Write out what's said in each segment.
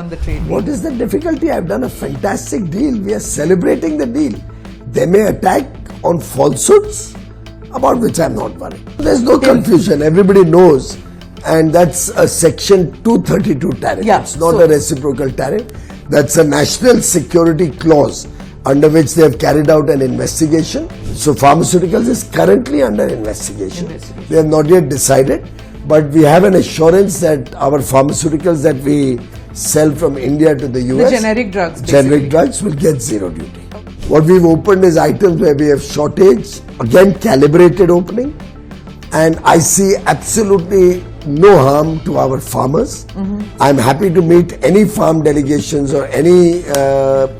on the trade. What is the difficulty? I've done a fantastic deal. We are celebrating the deal. They may attack on falsehoods, about which I'm not worried. There's no confusion. Everybody knows. And that's a Section 232 tariff. Yeah, it's not a reciprocal tariff. That's a national security clause under which they have carried out an investigation. So pharmaceuticals is currently under investigation. They have not yet decided. But we have an assurance that our pharmaceuticals that we sell from India to the US, the generic drugs, generic drugs will get zero duty. What we've opened is items where we have shortage, again calibrated opening, and I see absolutely no harm to our farmers. I'm happy to meet any farm delegations or any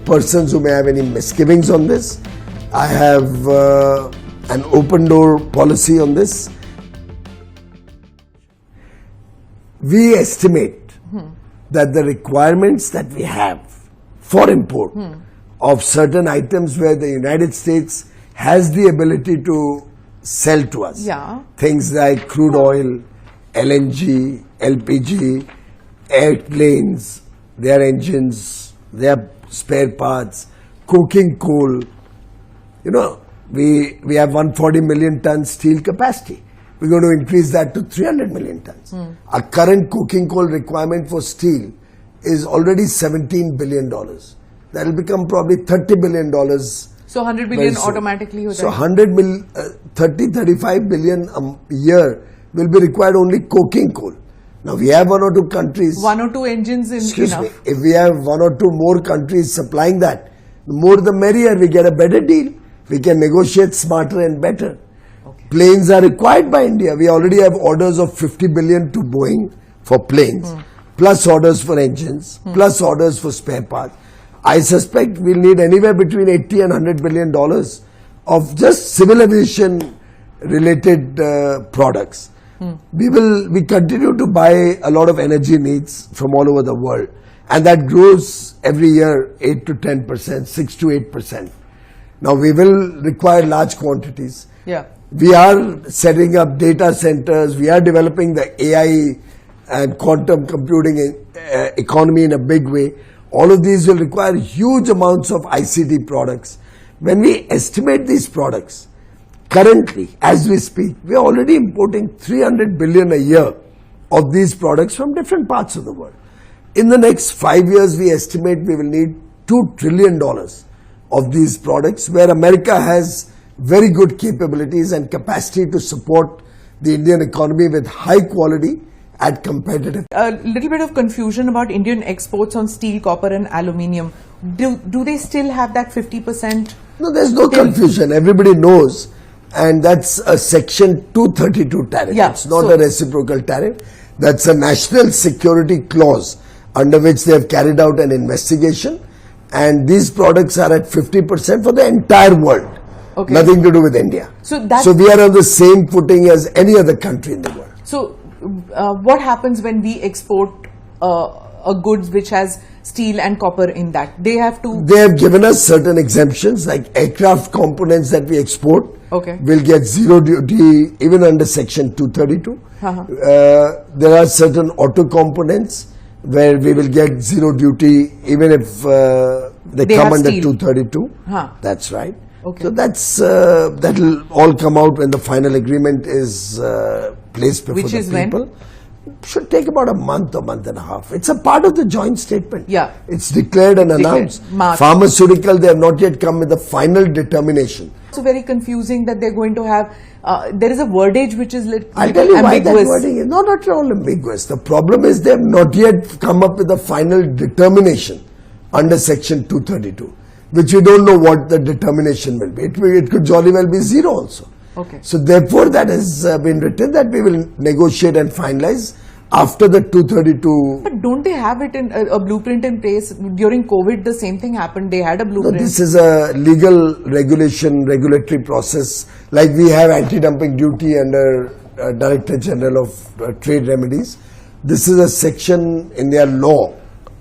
persons who may have any misgivings on this. I have an open door policy on this. We estimate that the requirements that we have for import of certain items where the United States has the ability to sell to us, things like crude oil, LNG, LPG, airplanes, their engines, their spare parts, coking coal. You know, we have 140 million ton steel capacity. We're going to increase that to 300 million tons. Our current coking coal requirement for steel is already $17 billion. That will become probably $30 billion. So 100 billion automatically. So 35 billion a year will be required only coking coal. Now we have one or two countries. One or two engines in Excuse me. If we have one or two more countries supplying that, the more the merrier. We get a better deal. We can negotiate smarter and better. Planes are required by India. We already have orders of 50 billion to Boeing for planes, plus orders for engines, plus orders for spare parts. I suspect we'll need anywhere between 80 and 100 billion dollars of just civil aviation related products. We continue to buy a lot of energy needs from all over the world, and that grows every year 8 to 10%, 6 to 8%. Now we will require large quantities. We are setting up data centers. We are developing the AI and quantum computing economy in a big way. All of these will require huge amounts of ICT products. When we estimate these products, currently, as we speak, we are already importing 300 billion a year of these products from different parts of the world. In the next 5 years, we estimate we will need $2 trillion of these products, where America has very good capabilities and capacity to support the Indian economy with high quality at competitive. A little bit of confusion about Indian exports on steel, copper and aluminium. Do they still have that 50%? No, there's no confusion. Everybody knows. And that's a Section 232 tariff. It's not a reciprocal tariff. That's a national security clause under which they have carried out an investigation. And these products are at 50% for the entire world. Nothing to do with India. So we are on the same footing as any other country in the world. So what happens when we export a goods which has steel and copper in that? They have given us certain exemptions, like aircraft components that we export will get zero duty even under Section 232. There are certain auto components where we will get zero duty even if they come under 232. That's right. So that will all come out when the final agreement is placed before the people. Should take about a month or month and a half. It's a part of the joint statement. It's declared and announced. Pharmaceutical, they have not yet come with the final determination. It's very confusing that they're going to have, there is a wordage which is I'll tell you why that wording is not at all ambiguous. The problem is they have not yet come up with the final determination under Section 232. Which we don't know what the determination will be. It could jolly well be zero also. So therefore that has been written that we will negotiate and finalize after the 232. But don't they have it in a blueprint in place? During COVID the same thing happened. They had a blueprint. No, this is a legal regulatory process. Like we have anti-dumping duty under Director General of Trade Remedies. This is a section in their law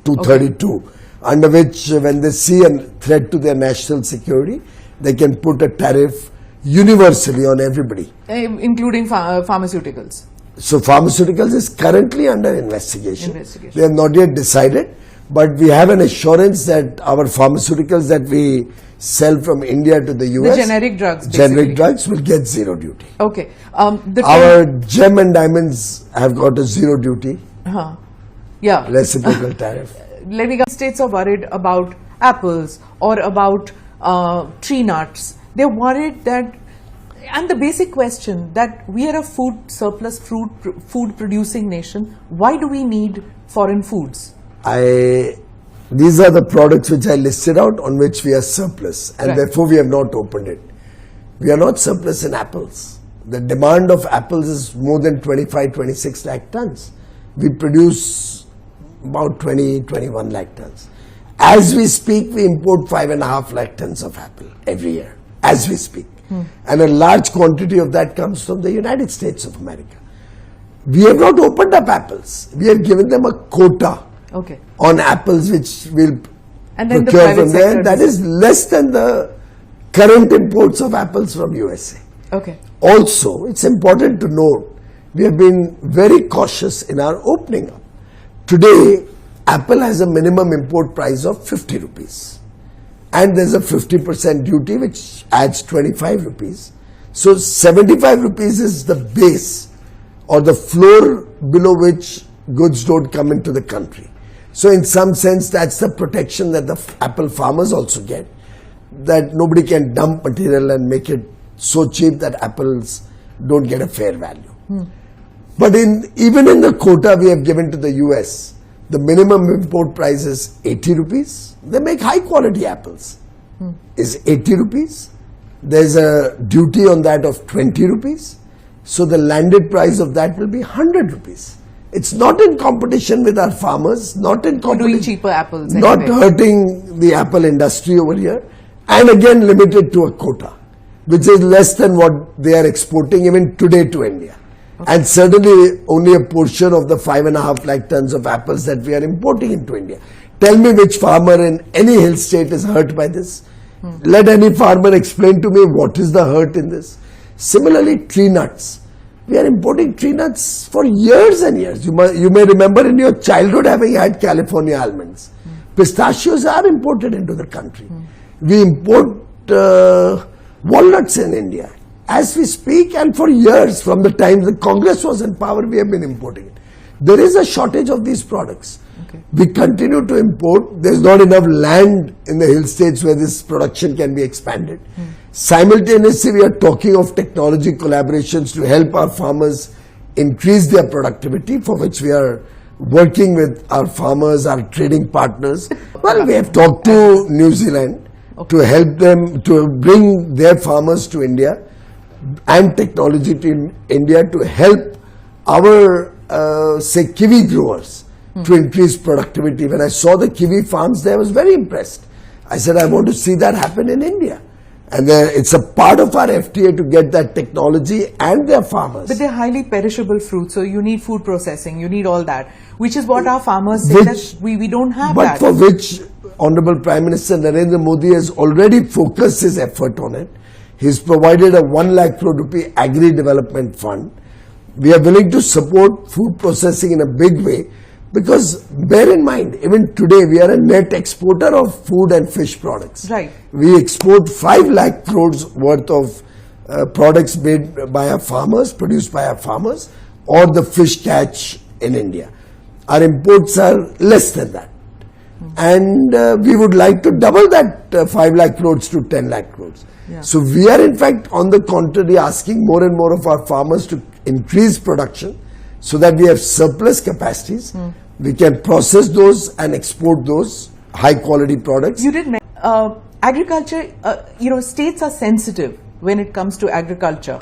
232. Under which when they see a threat to their national security, they can put a tariff universally on everybody. Including pharmaceuticals. So pharmaceuticals is currently under investigation. They have not yet decided. But we have an assurance that our pharmaceuticals that we sell from India to the US, the generic drugs, basically. generic drugs will get zero duty. Okay. Our gem and diamonds have got a zero duty, yeah. reciprocal tariff. Let me go. States are worried about apples or about tree nuts. They're worried that, and the basic question that we are a food surplus, food producing nation. Why do we need foreign foods? These are the products which I listed out on which we are surplus, and right. therefore we have not opened it. We are not surplus in apples. The demand of apples is more than 25-26 lakh tons. We produce about 20-21 lakh tons. As we speak, we import 5.5 lakh tons of apple every year, as we speak. And a large quantity of that comes from the United States of America. We have not opened up apples. We have given them a quota on apples which will procure from there. That is less than the current imports of apples from USA. Also, it's important to note, we have been very cautious in our opening up. Today, apple has a minimum import price of 50 rupees. And there's a 50% duty which adds 25 rupees. So 75 rupees is the base or the floor below which goods don't come into the country. So in some sense, that's the protection that the apple farmers also get, that nobody can dump material and make it so cheap that apples don't get a fair value. But even in the quota we have given to the US, the minimum import price is 80 rupees. They make high quality apples. Is 80 rupees. There's a duty on that of 20 rupees. So the landed price of that will be 100 rupees. It's not in competition with our farmers, not in competition, doing cheaper apples, not hurting the apple industry over here, and again limited to a quota, which is less than what they are exporting even today to India. And certainly only a portion of the 5.5 lakh tons of apples that we are importing into India. Tell me which farmer in any hill state is hurt by this. Let any farmer explain to me what is the hurt in this. Similarly, tree nuts. We are importing tree nuts for years and years. You may remember in your childhood having had California almonds. Pistachios are imported into the country. We import walnuts in India. As we speak, and for years, from the time the Congress was in power, we have been importing it. There is a shortage of these products. We continue to import. There is not enough land in the hill states where this production can be expanded. Simultaneously, we are talking of technology collaborations to help our farmers increase their productivity, for which we are working with our farmers, our trading partners. Well, we have talked to New Zealand to help them to bring their farmers to India and technology to India to help our, say, kiwi growers to increase productivity. When I saw the kiwi farms there, I was very impressed. I said, I want to see that happen in India. And it's a part of our FTA to get that technology and their farmers. But they're highly perishable fruits, so you need food processing, you need all that, which is what our farmers say that we don't have that. But for which Honorable Prime Minister Narendra Modi has already focused his effort on it. He's provided a 1 lakh crore rupee agri-development fund. We are willing to support food processing in a big way, because bear in mind, even today we are a net exporter of food and fish products. Right. We export 5 lakh crores worth of products made by our farmers, produced by our farmers, or the fish catch in India. Our imports are less than that. And we would like to double that 5 lakh crores to 10 lakh crores. Yeah. So we are in fact on the contrary asking more and more of our farmers to increase production so that we have surplus capacities. We can process those and export those high quality products. You did mention agriculture, states are sensitive when it comes to agriculture.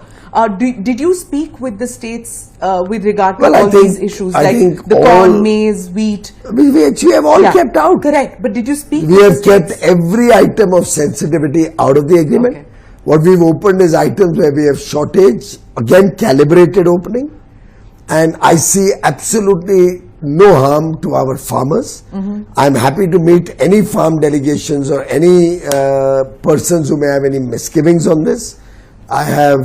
Did you speak with the states with regard to all these issues like the corn, maize, wheat? We actually have all kept out. Correct. But did you speak We have kept every item of sensitivity out of the agreement. What we've opened is items where we have shortage, again calibrated opening. And I see absolutely no harm to our farmers. I'm happy to meet any farm delegations or any persons who may have any misgivings on this. I have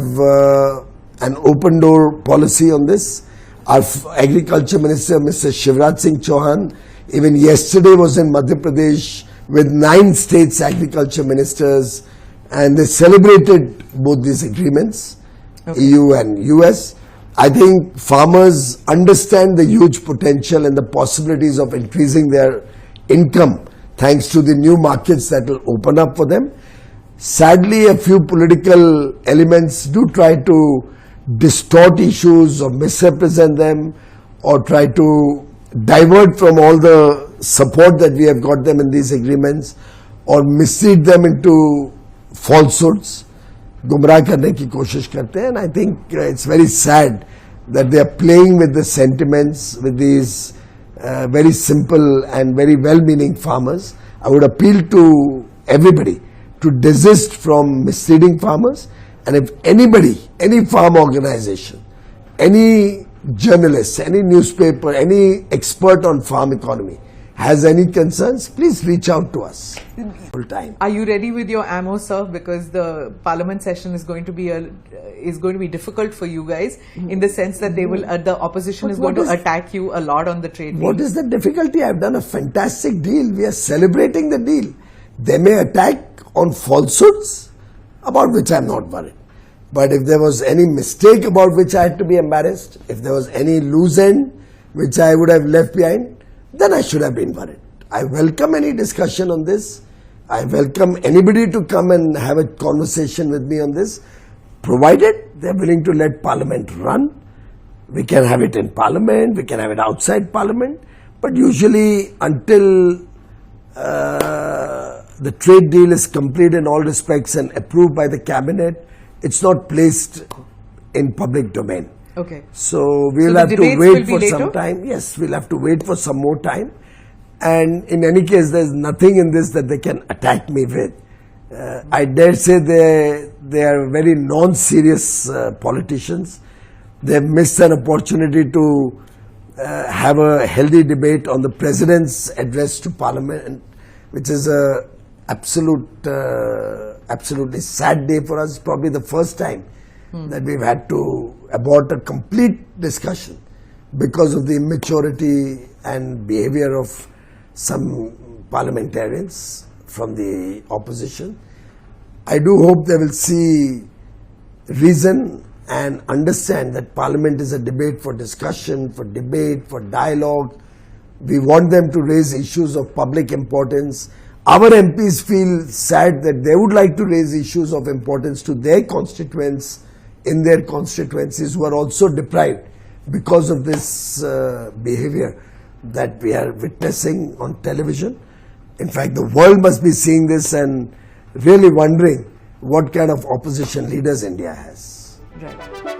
an open door policy on this. Our Agriculture Minister, Mr. Shivraj Singh Chauhan, Even yesterday was in Madhya Pradesh with 9 states agriculture ministers, and they celebrated both these agreements, EU and US. I think farmers understand the huge potential and the possibilities of increasing their income thanks to the new markets that will open up for them. Sadly, a few political elements do try to distort issues or misrepresent them or try to divert from all the support that we have got them in these agreements or mislead them into falsehoods, gumrah karne ki koshish karte hain. And I think it's very sad that they are playing with the sentiments with these very simple and very well-meaning farmers. I would appeal to everybody to desist from misleading farmers, and if anybody, any farm organization, any journalist, any newspaper, any expert on farm economy has any concerns, please reach out to us full time. Are you ready with your ammo, sir? Because the Parliament session is going to be difficult for you guys in the sense that they will the opposition is going to attack you a lot on the trade deal. What is the difficulty? I've done a fantastic deal. We are celebrating the deal. They may attack on falsehoods, about which I'm not worried. But if there was any mistake about which I had to be embarrassed, if there was any loose end which I would have left behind, then I should have been worried. I welcome any discussion on this. I welcome anybody to come and have a conversation with me on this, provided they're willing to let Parliament run. We can have it in Parliament, we can have it outside Parliament, but usually until the trade deal is complete in all respects and approved by the cabinet, it's not placed in public domain. Okay. So we'll have to wait for some time. Yes, we'll have to wait for some more time. And in any case, there's nothing in this that they can attack me with. I dare say they are very non-serious politicians. They've missed an opportunity to have a healthy debate on the President's address to Parliament, which is a absolutely sad day for us. Probably the first time that we've had to abort a complete discussion because of the immaturity and behavior of some parliamentarians from the opposition. I do hope they will see reason and understand that Parliament is a debate for discussion, for debate, for dialogue. We want them to raise issues of public importance. Our MPs feel sad that they would like to raise issues of importance to their constituents in their constituencies who are also deprived because of this behavior that we are witnessing on television. In fact, the world must be seeing this and really wondering what kind of opposition leaders India has. Right.